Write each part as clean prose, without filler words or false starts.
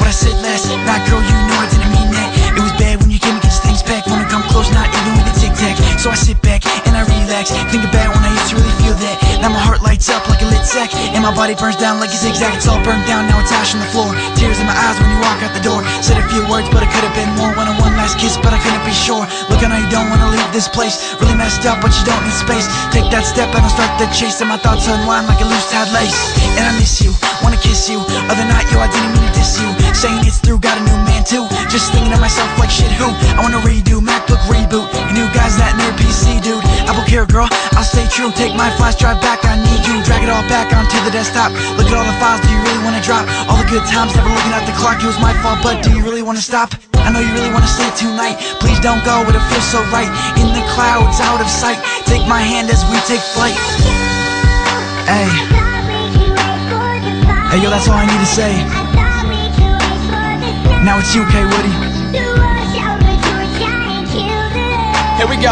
what I said last night, girl, you know I didn't mean that. It was bad when you came against things back. Wanna come close, not even with a tic-tac. So I sit back and I relax, think about when I used to really feel that. Now my heart lights up like a lit sack, and my body burns down like a zigzag. It's all burned down, now it's ash on the floor. Tears in my eyes when you walk out the door. Said a few words, but it could've been more. Wanted one last kiss, but I couldn't be sure. Look, I know you don't wanna leave this place. Really messed up, but you don't need space. Take that step and I'll start the chase, and my thoughts unwind like a loose tied lace. And I miss you, wanna kiss you. Other night, yo, I didn't mean to diss you. Saying it's through, got a new man too. Just thinking to myself like, shit, who? I wanna redo, MacBook reboot. You new guys, that nerd PC dude. Apple Care, girl, I'll stay true. Take my flash drive back, I need you. Drag it all back onto the desktop. Look at all the files, do you really wanna drop? All the good times, never looking at the clock. It was my fault, but do you really wanna stop? I know you really wanna stay tonight. Please don't go, it feels so right. In the clouds, out of sight. Take my hand as we take flight. Hey, hey, yo, that's all I need to say. Now it's you, K. Woody. Here we go.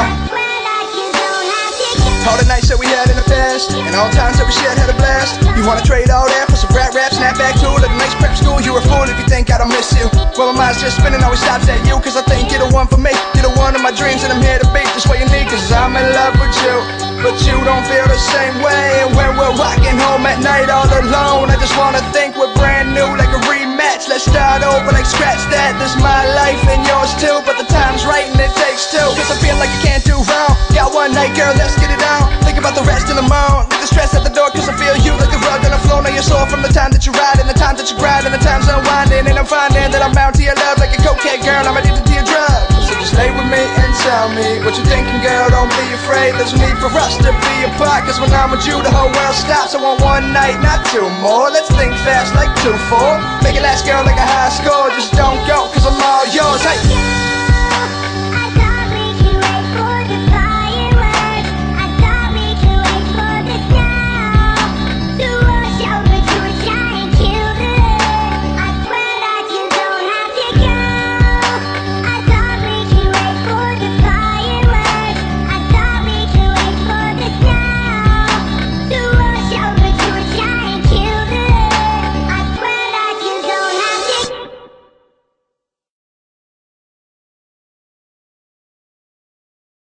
All the nights that we had in the past, and all the times that we shared had a blast. You wanna trade all that for some rap, snap back to it. Like a nice prep school, you're a fool if you think I don't miss you. Well, my mind's just spinning, always stops at you. Cause I think you're the one for me, you're the one of my dreams, and I'm here to be just what you need. Cause I'm in love with you, but you don't feel the same way. And when we're walking home at night all alone, I just wanna think we're brand new, like a rematch. Let's start over, like scratch that. This my life and yours too, but the time's right and it takes two. Cause I feel like you can't do wrong. Got one night, girl, let's get it on. Think about the rest in the morning. Leave the stress at the door, cause I feel you like a rug on the floor. Now you're sore from the time that you ride, and the time that you grind, and the time's unwinding. And I'm finding that I'm bound to your love like a cocaine girl. I'm addicted to your drugs. So just lay with me and tell me what you're thinking, girl. Don't be afraid, there's no need for us to be apart. Cause when I'm with you, the whole world stops. I want one night, not two more. Let's think fast like 2-4. Make it last, girl, like a high score. Just don't go, cause I'm all